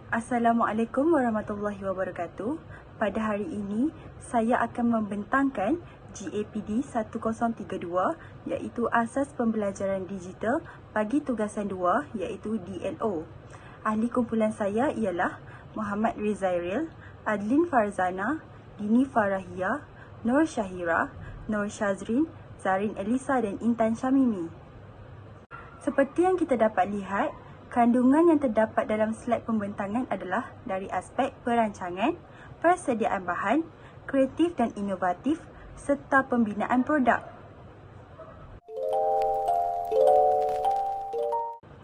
Assalamualaikum warahmatullahi wabarakatuh. Pada hari ini, saya akan membentangkan GAPD 1032 iaitu Asas Pembelajaran Digital bagi tugasan 2 iaitu DLO. Ahli kumpulan saya ialah Muhammad Rizairil, Adlin Farzana, Dini Farahia, Nur Syahira, Nur Syazrin, Zarin Elisa dan Intan Syamimi. Seperti yang kita dapat lihat, kandungan yang terdapat dalam slide pembentangan adalah dari aspek perancangan, persediaan bahan, kreatif dan inovatif serta pembinaan produk.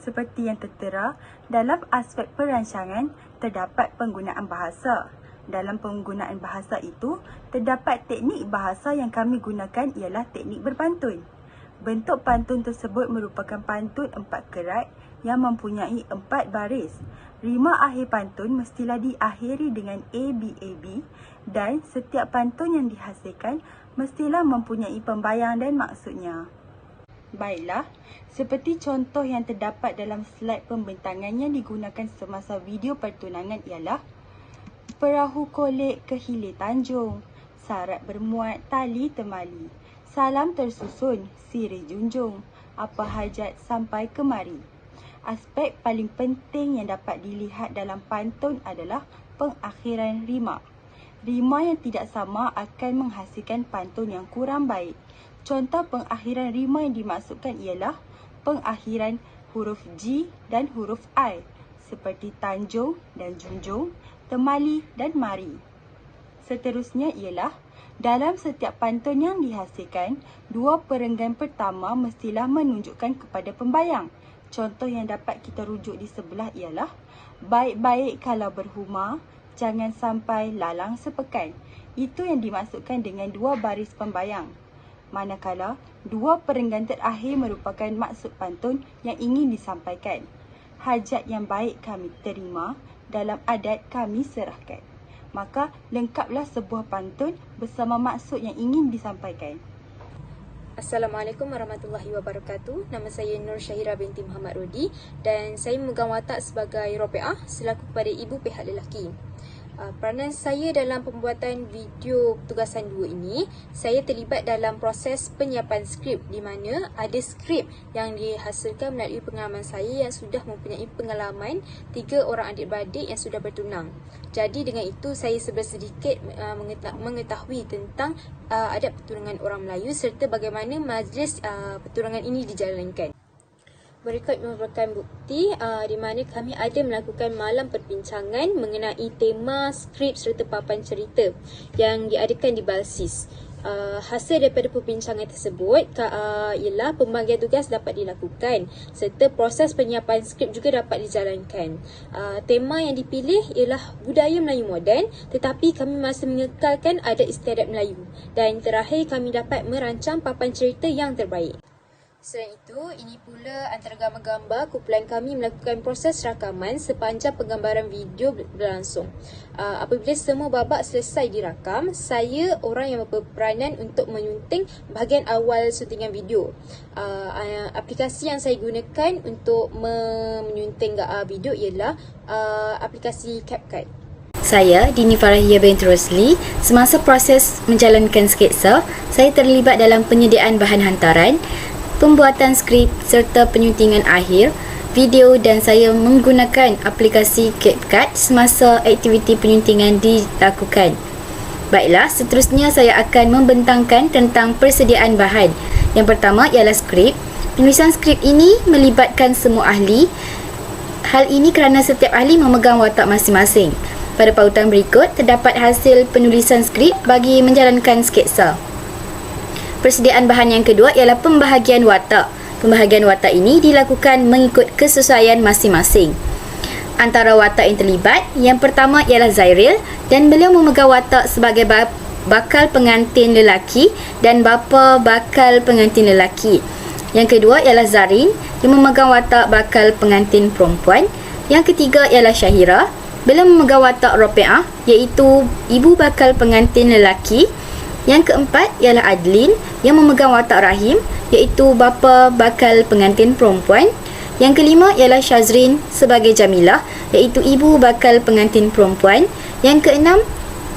Seperti yang tertera, dalam aspek perancangan terdapat penggunaan bahasa. Dalam penggunaan bahasa itu, terdapat teknik bahasa yang kami gunakan ialah teknik berpantun. Bentuk pantun tersebut merupakan pantun 4 kerat yang mempunyai 4 baris. Rima akhir pantun mestilah diakhiri dengan ABAB dan setiap pantun yang dihasilkan mestilah mempunyai pembayang dan maksudnya. Baiklah, seperti contoh yang terdapat dalam slide pembentangan yang digunakan semasa video pertunangan ialah perahu kolek ke hilir Tanjung, sarat bermuat tali temali, salam tersusun sirih junjung, apa hajat sampai kemari. Aspek paling penting yang dapat dilihat dalam pantun adalah pengakhiran rima. Rima yang tidak sama akan menghasilkan pantun yang kurang baik. Contoh pengakhiran rima yang dimaksudkan ialah pengakhiran huruf G dan huruf I seperti Tanjung dan Junjung, Temali dan Mari. Seterusnya ialah dalam setiap pantun yang dihasilkan, dua perenggan pertama mestilah menunjukkan kepada pembayang. Contoh yang dapat kita rujuk di sebelah ialah baik-baik kalau berhuma, jangan sampai lalang sepekan. Itu yang dimaksudkan dengan dua baris pembayang. Manakala dua perenggan terakhir merupakan maksud pantun yang ingin disampaikan. Hajat yang baik kami terima, dalam adat kami serahkan. Maka lengkaplah sebuah pantun bersama maksud yang ingin disampaikan. Assalamualaikum warahmatullahi wabarakatuh. Nama saya Nur Syahira binti Muhammad Rudi dan saya memegang watak sebagai Ropeah selaku kepada ibu pihak lelaki. Peranan saya dalam pembuatan video tugasan 2 ini, saya terlibat dalam proses penyiapan skrip di mana ada skrip yang dihasilkan melalui pengalaman saya yang sudah mempunyai pengalaman 3 orang adik-beradik yang sudah bertunang. Jadi dengan itu saya sedikit mengetahui tentang adab pertunangan orang Melayu serta bagaimana majlis pertunangan ini dijalankan. Berikut merupakan bukti di mana kami ada melakukan malam perbincangan mengenai tema, skrip serta papan cerita yang diadakan di Balsis. Hasil daripada perbincangan tersebut ialah pembagian tugas dapat dilakukan serta proses penyiapan skrip juga dapat dijalankan. Tema yang dipilih ialah budaya Melayu moden tetapi kami masih mengekalkan adat istiadat Melayu. Dan terakhir kami dapat merancang papan cerita yang terbaik. Selain itu, ini pula antara gambar-gambar kumpulan kami melakukan proses rakaman sepanjang penggambaran video berlangsung. Apabila semua babak selesai dirakam, saya orang yang berperanan untuk menyunting bahagian awal syutingan video. Aplikasi yang saya gunakan untuk menyunting video ialah aplikasi CapCut. Saya, Dini Farahia binti Rosli, semasa proses menjalankan sketsa, saya terlibat dalam penyediaan bahan hantaran, pembuatan skrip serta penyuntingan akhir video dan saya menggunakan aplikasi CapCut semasa aktiviti penyuntingan dilakukan. Baiklah, seterusnya saya akan membentangkan tentang persediaan bahan. Yang pertama ialah skrip. Penulisan skrip ini melibatkan semua ahli. Hal ini kerana setiap ahli memegang watak masing-masing. Pada pautan berikut terdapat hasil penulisan skrip bagi menjalankan sketsa. Persediaan bahan yang kedua ialah pembahagian watak. Pembahagian watak ini dilakukan mengikut kesesuaian masing-masing. Antara watak yang terlibat, yang pertama ialah Zairil dan beliau memegang watak sebagai bakal pengantin lelaki dan bapa bakal pengantin lelaki. Yang kedua ialah Zarin yang memegang watak bakal pengantin perempuan. Yang ketiga ialah Syahira. Beliau memegang watak Ropeah iaitu ibu bakal pengantin lelaki. Yang keempat ialah Adlin yang memegang watak Rahim iaitu bapa bakal pengantin perempuan. Yang kelima ialah Syazrin sebagai Jamilah, iaitu ibu bakal pengantin perempuan. Yang keenam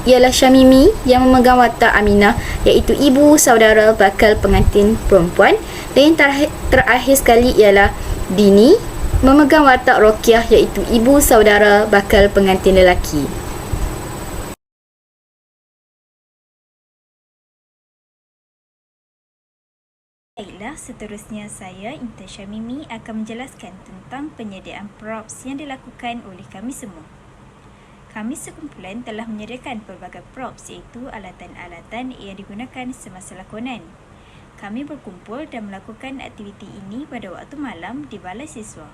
ialah Syamimi yang memegang watak Aminah, iaitu ibu saudara bakal pengantin perempuan. Dan yang terakhir sekali ialah Dini memegang watak Rokiah, iaitu ibu saudara bakal pengantin lelaki. Baiklah, seterusnya saya, Intan Syamimi, akan menjelaskan tentang penyediaan props yang dilakukan oleh kami semua. Kami sekumpulan telah menyediakan pelbagai props, iaitu alatan-alatan yang digunakan semasa lakonan. Kami berkumpul dan melakukan aktiviti ini pada waktu malam di balai siswa.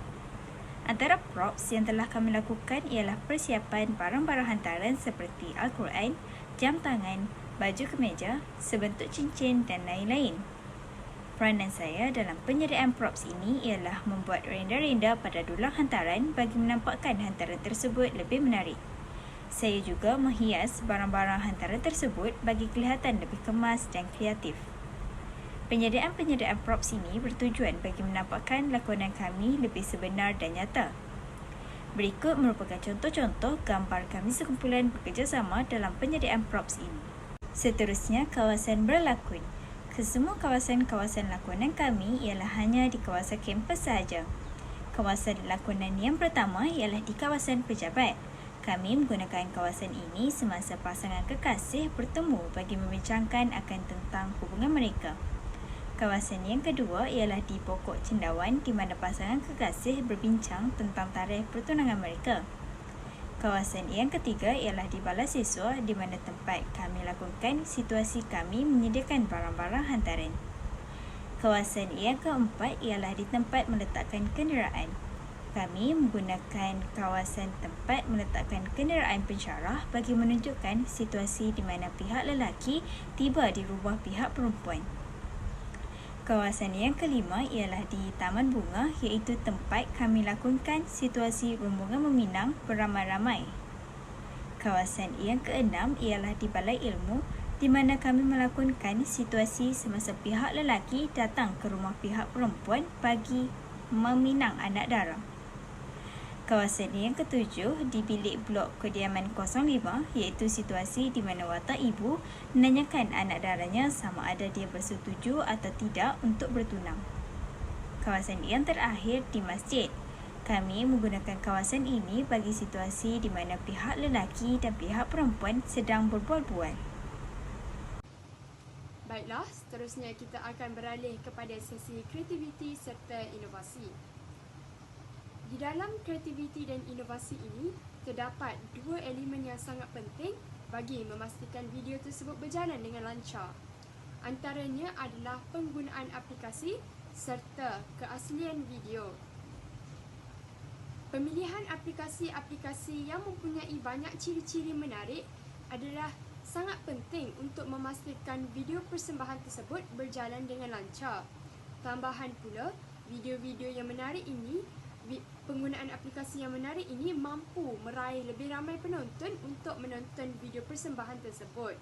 Antara props yang telah kami lakukan ialah persiapan barang-barang hantaran seperti Al-Quran, jam tangan, baju kemeja, sebentuk cincin dan lain-lain. Peranan saya dalam penyediaan props ini ialah membuat renda-renda pada dulang hantaran bagi menampakkan hantaran tersebut lebih menarik. Saya juga menghias barang-barang hantaran tersebut bagi kelihatan lebih kemas dan kreatif. Penyediaan props ini bertujuan bagi menampakkan lakonan kami lebih sebenar dan nyata. Berikut merupakan contoh-contoh gambar kami sekumpulan bekerjasama dalam penyediaan props ini. Seterusnya, kawasan berlakon. Kesemua kawasan-kawasan lakonan kami ialah hanya di kawasan kampus sahaja. Kawasan lakonan yang pertama ialah di kawasan pejabat. Kami menggunakan kawasan ini semasa pasangan kekasih bertemu bagi membincangkan akan tentang hubungan mereka. Kawasan yang kedua ialah di pokok cendawan di mana pasangan kekasih berbincang tentang tarikh pertunangan mereka. Kawasan yang ketiga ialah di balai siswa di mana tempat kami lakukan situasi kami menyediakan barang-barang hantaran. Kawasan yang keempat ialah di tempat meletakkan kenderaan. Kami menggunakan kawasan tempat meletakkan kenderaan pensyarah bagi menunjukkan situasi di mana pihak lelaki tiba di rumah pihak perempuan. Kawasan yang kelima ialah di Taman Bunga, iaitu tempat kami lakukan situasi rombongan meminang beramai-ramai. Kawasan yang keenam ialah di Balai Ilmu, di mana kami melakukan situasi semasa pihak lelaki datang ke rumah pihak perempuan bagi meminang anak dara. Kawasan yang ketujuh di bilik blok kediaman 05, iaitu situasi di mana watak ibu menanyakan anak daranya sama ada dia bersetuju atau tidak untuk bertunang. Kawasan yang terakhir di masjid. Kami menggunakan kawasan ini bagi situasi di mana pihak lelaki dan pihak perempuan sedang berbual-bual. Baiklah, seterusnya kita akan beralih kepada sesi kreativiti serta inovasi. Di dalam kreativiti dan inovasi ini, terdapat dua elemen yang sangat penting bagi memastikan video tersebut berjalan dengan lancar. Antaranya adalah penggunaan aplikasi serta keaslian video. Pemilihan aplikasi-aplikasi yang mempunyai banyak ciri-ciri menarik adalah sangat penting untuk memastikan video persembahan tersebut berjalan dengan lancar. Tambahan pula, video-video yang menarik ini penggunaan aplikasi yang menarik ini mampu meraih lebih ramai penonton untuk menonton video persembahan tersebut.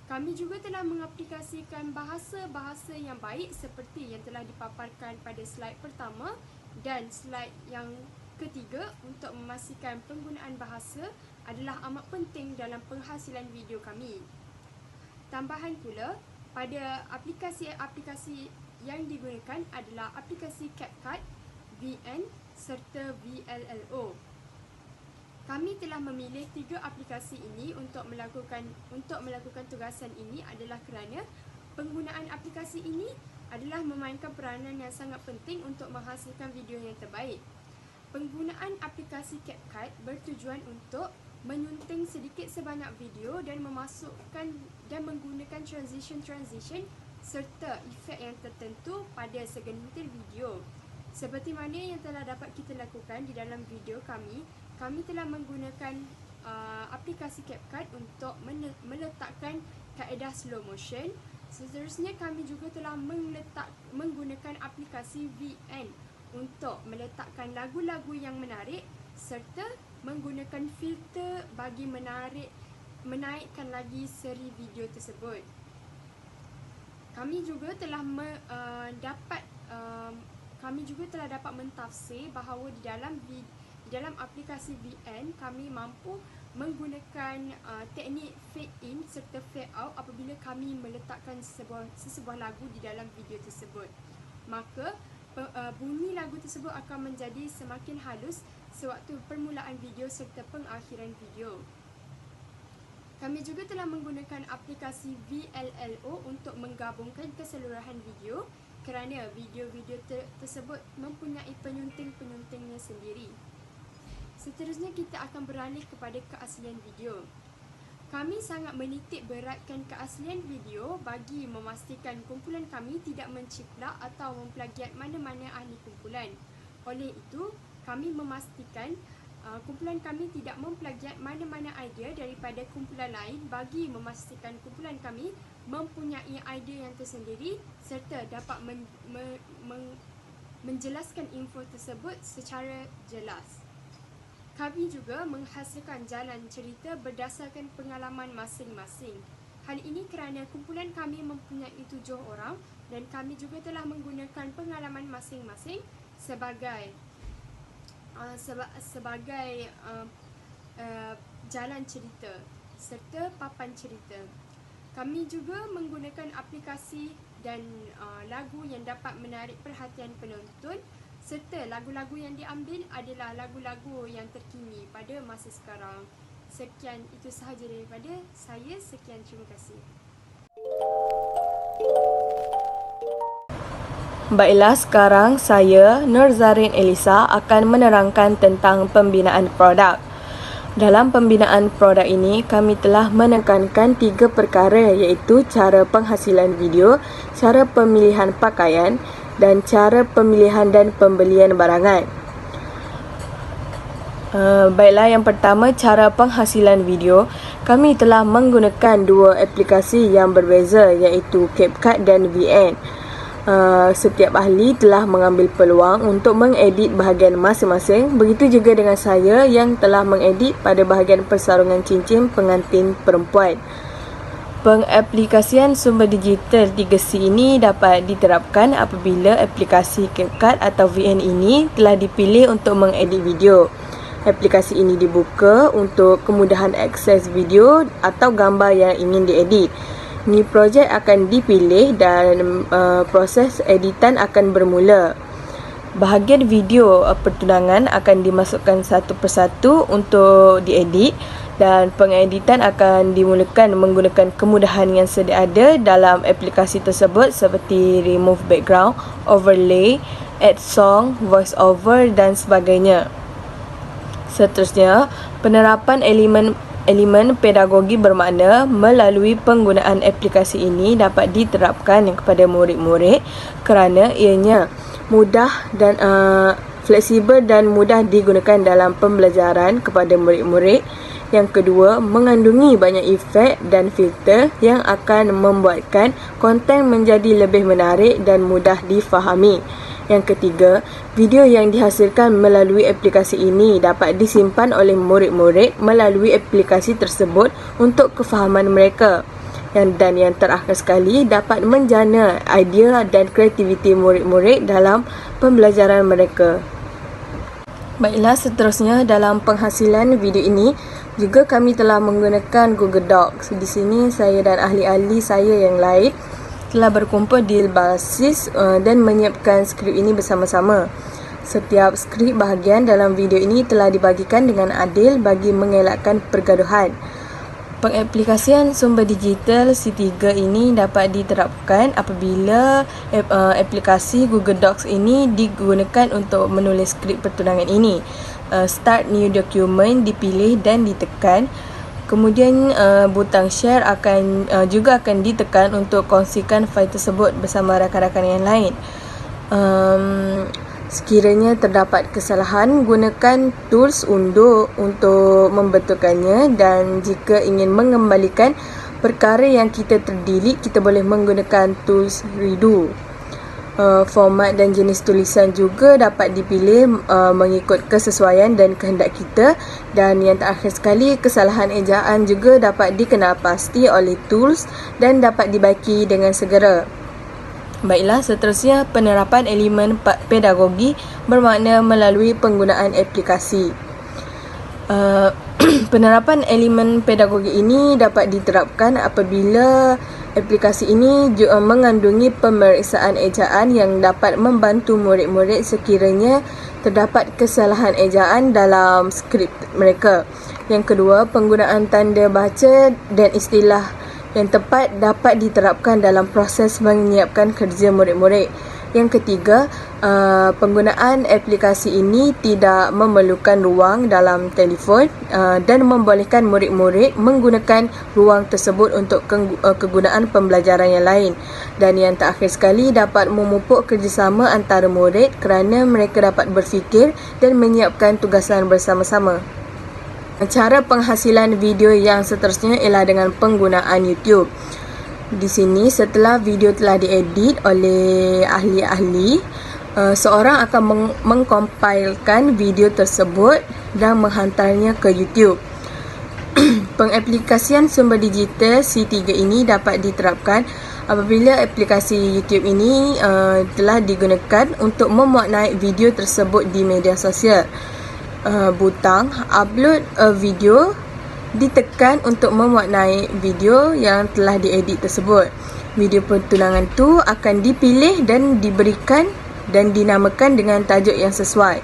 Kami juga telah mengaplikasikan bahasa-bahasa yang baik seperti yang telah dipaparkan pada slide pertama dan slide yang ketiga untuk memastikan penggunaan bahasa adalah amat penting dalam penghasilan video kami. Tambahan pula, pada aplikasi-aplikasi yang digunakan adalah aplikasi CapCut, VN serta VLLO. Kami telah memilih 3 aplikasi ini untuk melakukan tugasan ini adalah kerana penggunaan aplikasi ini adalah memainkan peranan yang sangat penting untuk menghasilkan video yang terbaik. Penggunaan aplikasi CapCut bertujuan untuk menyunting sedikit sebanyak video dan memasukkan dan menggunakan transition serta efek yang tertentu pada segelintir video. Seperti mana yang telah dapat kita lakukan di dalam video kami telah menggunakan aplikasi CapCut untuk meletakkan kaedah slow motion. Seterusnya kami juga telah menggunakan aplikasi VN untuk meletakkan lagu-lagu yang menarik serta menggunakan filter bagi menaikkan lagi seri video tersebut. Kami juga telah kami juga telah dapat mentafsir bahawa di dalam aplikasi VN kami mampu menggunakan teknik fade in serta fade out apabila kami meletakkan sesebuah lagu di dalam video tersebut. Maka bunyi lagu tersebut akan menjadi semakin halus sewaktu permulaan video serta pengakhiran video. Kami juga telah menggunakan aplikasi VLLO untuk menggabungkan keseluruhan video kerana video-video tersebut mempunyai penyunting-penyuntingnya sendiri. Seterusnya kita akan beralih kepada keaslian video. Kami sangat menitik beratkan keaslian video bagi memastikan kumpulan kami tidak menciplak atau memplagiat mana-mana ahli kumpulan. Oleh itu, kami memastikan kumpulan kami tidak memplagiat mana-mana idea daripada kumpulan lain bagi memastikan kumpulan kami mempunyai idea yang tersendiri serta dapat menjelaskan info tersebut secara jelas. Kami juga menghasilkan jalan cerita berdasarkan pengalaman masing-masing. Hal ini kerana kumpulan kami mempunyai 7 orang dan kami juga telah menggunakan pengalaman masing-masing sebagai jalan cerita serta papan cerita. Kami juga menggunakan aplikasi dan lagu yang dapat menarik perhatian penonton serta lagu-lagu yang diambil adalah lagu-lagu yang terkini pada masa sekarang. Sekian, itu sahaja daripada saya. Sekian, terima kasih. Baiklah, sekarang saya, Nur Zarin Elisa, akan menerangkan tentang pembinaan produk. Dalam pembinaan produk ini, kami telah menekankan 3 perkara iaitu cara penghasilan video, cara pemilihan pakaian dan cara pemilihan dan pembelian barangan. Baiklah, yang pertama, cara penghasilan video. Kami telah menggunakan 2 aplikasi yang berbeza iaitu CapCut dan VN. Setiap ahli telah mengambil peluang untuk mengedit bahagian masing-masing. Begitu juga dengan saya yang telah mengedit pada bahagian persarungan cincin pengantin perempuan. Pengaplikasian sumber digital 3C ini dapat diterapkan apabila aplikasi CapCut atau VN ini telah dipilih untuk mengedit video. Aplikasi ini dibuka untuk kemudahan akses video atau gambar yang ingin diedit. Ni projek akan dipilih dan proses editan akan bermula. Bahagian video pertunangan akan dimasukkan satu persatu untuk diedit dan pengeditan akan dimulakan menggunakan kemudahan yang sedia ada dalam aplikasi tersebut seperti remove background, overlay, add song, voice over dan sebagainya. Seterusnya, penerapan elemen pedagogi bermakna melalui penggunaan aplikasi ini dapat diterapkan kepada murid-murid kerana ianya mudah dan fleksibel dan mudah digunakan dalam pembelajaran kepada murid-murid. Yang kedua, mengandungi banyak efek dan filter yang akan membuatkan konten menjadi lebih menarik dan mudah difahami. Yang ketiga, video yang dihasilkan melalui aplikasi ini dapat disimpan oleh murid-murid melalui aplikasi tersebut untuk kefahaman mereka. Dan yang terakhir sekali, dapat menjana idea dan kreativiti murid-murid dalam pembelajaran mereka. Baiklah, seterusnya dalam penghasilan video ini juga kami telah menggunakan Google Docs. Di sini saya dan ahli-ahli saya yang lain telah berkumpul di basis dan menyiapkan skrip ini bersama-sama. Setiap skrip bahagian dalam video ini telah dibagikan dengan adil bagi mengelakkan pergaduhan. Pengaplikasian sumber digital C3 ini dapat diterapkan apabila aplikasi Google Docs ini digunakan untuk menulis skrip pertunangan ini. Start new document dipilih dan ditekan. Kemudian butang share juga akan ditekan untuk kongsikan fail tersebut bersama rakan-rakan yang lain. Sekiranya terdapat kesalahan, gunakan tools undur untuk membetulkannya, dan jika ingin mengembalikan perkara yang kita terdelete, kita boleh menggunakan tools redo. Format dan jenis tulisan juga dapat dipilih mengikut kesesuaian dan kehendak kita. Dan yang terakhir sekali, kesalahan ejaan juga dapat dikenal pasti oleh tools dan dapat dibaiki dengan segera. Baiklah, seterusnya penerapan elemen pedagogi bermakna melalui penggunaan aplikasi. Penerapan elemen pedagogi ini dapat diterapkan apabila aplikasi ini mengandungi pemeriksaan ejaan yang dapat membantu murid-murid sekiranya terdapat kesalahan ejaan dalam skrip mereka. Yang kedua, penggunaan tanda baca dan istilah yang tepat dapat diterapkan dalam proses menyiapkan kerja murid-murid. Yang ketiga, penggunaan aplikasi ini tidak memerlukan ruang dalam telefon dan membolehkan murid-murid menggunakan ruang tersebut untuk kegunaan pembelajaran yang lain. Dan yang terakhir sekali, dapat memupuk kerjasama antara murid kerana mereka dapat berfikir dan menyiapkan tugasan bersama-sama. Cara penghasilan video yang seterusnya ialah dengan penggunaan YouTube. Di sini, setelah video telah diedit oleh ahli-ahli, seorang akan mengcompilkan video tersebut dan menghantarnya ke YouTube. Pengaplikasian sumber digital C3 ini dapat diterapkan apabila aplikasi YouTube ini telah digunakan untuk memuat naik video tersebut di media sosial. Butang upload a video ditekan untuk memuat naik video yang telah diedit tersebut. Video pertunangan tu akan dipilih dan diberikan dan dinamakan dengan tajuk yang sesuai.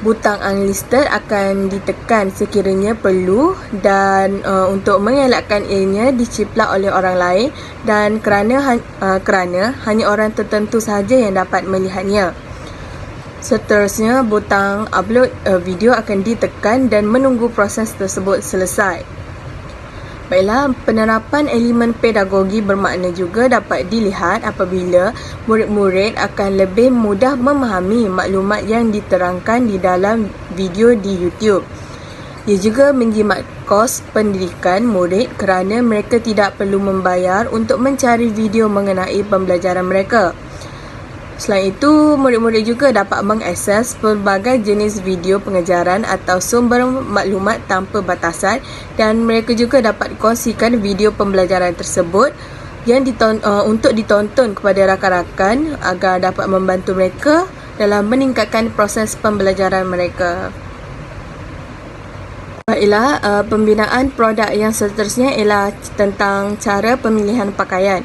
Butang unlisted akan ditekan sekiranya perlu dan untuk mengelakkan ianya diciplak oleh orang lain dan kerana hanya orang tertentu sahaja yang dapat melihatnya. Seterusnya, butang upload video akan ditekan dan menunggu proses tersebut selesai. Baiklah, penerapan elemen pedagogi bermakna juga dapat dilihat apabila murid-murid akan lebih mudah memahami maklumat yang diterangkan di dalam video di YouTube. Ia juga menjimat kos pendidikan murid kerana mereka tidak perlu membayar untuk mencari video mengenai pembelajaran mereka. Selain itu, murid-murid juga dapat mengakses pelbagai jenis video pengajaran atau sumber maklumat tanpa batasan dan mereka juga dapat kongsikan video pembelajaran tersebut yang untuk ditonton kepada rakan-rakan agar dapat membantu mereka dalam meningkatkan proses pembelajaran mereka. Baiklah, pembinaan produk yang seterusnya ialah tentang cara pemilihan pakaian.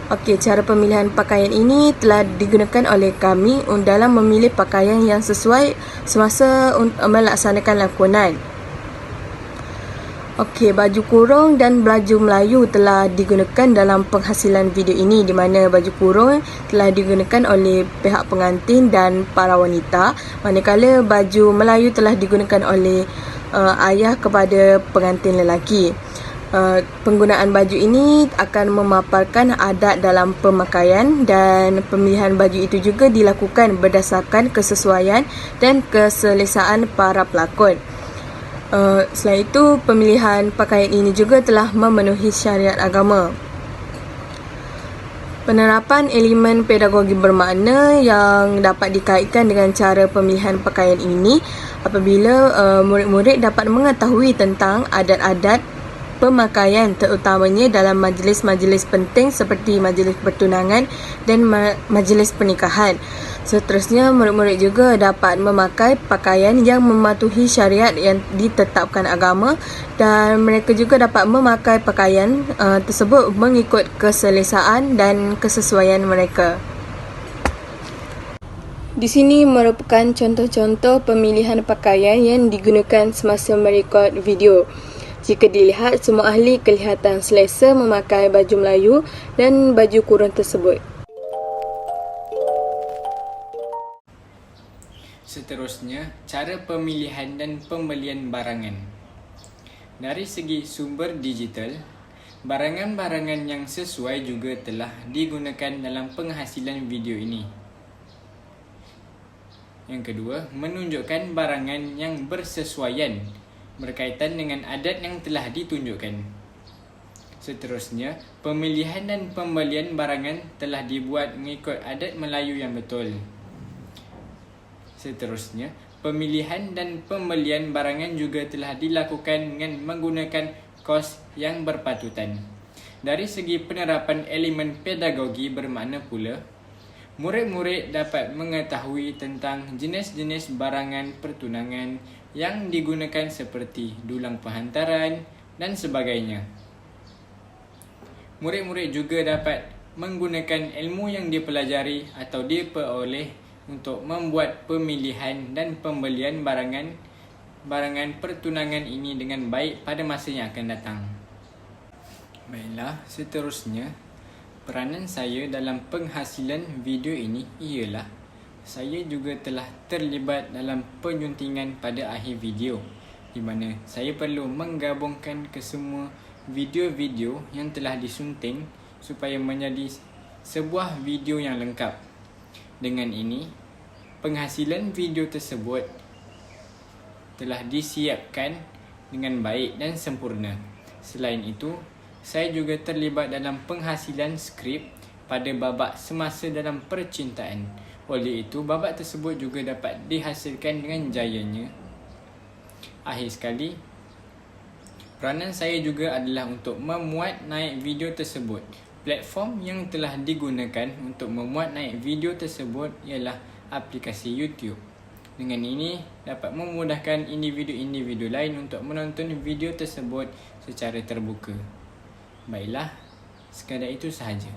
Okey, cara pemilihan pakaian ini telah digunakan oleh kami dalam memilih pakaian yang sesuai semasa melaksanakan lakonan. Okey, baju kurung dan baju Melayu telah digunakan dalam penghasilan video ini, di mana baju kurung telah digunakan oleh pihak pengantin dan para wanita, manakala baju Melayu telah digunakan oleh ayah kepada pengantin lelaki. Penggunaan baju ini akan memaparkan adat dalam pemakaian dan pemilihan baju itu juga dilakukan berdasarkan kesesuaian dan keselesaan para pelakon. Selain itu, pemilihan pakaian ini juga telah memenuhi syariat agama. Penerapan elemen pedagogi bermakna yang dapat dikaitkan dengan cara pemilihan pakaian ini apabila murid-murid dapat mengetahui tentang adat-adat pemakaian terutamanya dalam majlis-majlis penting seperti majlis pertunangan dan majlis pernikahan. Seterusnya, murid-murid juga dapat memakai pakaian yang mematuhi syariat yang ditetapkan agama dan mereka juga dapat memakai pakaian tersebut mengikut keselesaan dan kesesuaian mereka. Di sini merupakan contoh-contoh pemilihan pakaian yang digunakan semasa merekod video. Jika dilihat, semua ahli kelihatan selesa memakai baju Melayu dan baju kurung tersebut. Seterusnya, cara pemilihan dan pembelian barangan. Dari segi sumber digital, barangan-barangan yang sesuai juga telah digunakan dalam penghasilan video ini. Yang kedua, menunjukkan barangan yang bersesuaian berkaitan dengan adat yang telah ditunjukkan. Seterusnya, pemilihan dan pembelian barangan telah dibuat mengikut adat Melayu yang betul. Seterusnya, pemilihan dan pembelian barangan juga telah dilakukan dengan menggunakan kos yang berpatutan. Dari segi penerapan elemen pedagogi bermakna pula, murid-murid dapat mengetahui tentang jenis-jenis barangan pertunangan yang digunakan seperti dulang penghantaran dan sebagainya. Murid-murid juga dapat menggunakan ilmu yang dipelajari atau diperoleh untuk membuat pemilihan dan pembelian barangan pertunangan ini dengan baik pada masa yang akan datang. Baiklah, seterusnya, peranan saya dalam penghasilan video ini ialah saya juga telah terlibat dalam penyuntingan pada akhir video, di mana saya perlu menggabungkan kesemua video-video yang telah disunting supaya menjadi sebuah video yang lengkap. Dengan ini, penghasilan video tersebut telah disiapkan dengan baik dan sempurna. Selain itu, saya juga terlibat dalam penghasilan skrip pada babak semasa dalam percintaan. Oleh itu, babak tersebut juga dapat dihasilkan dengan jayanya. Akhir sekali, peranan saya juga adalah untuk memuat naik video tersebut. Platform yang telah digunakan untuk memuat naik video tersebut ialah aplikasi YouTube. Dengan ini, dapat memudahkan individu-individu lain untuk menonton video tersebut secara terbuka. Baiklah, sekadar itu sahaja.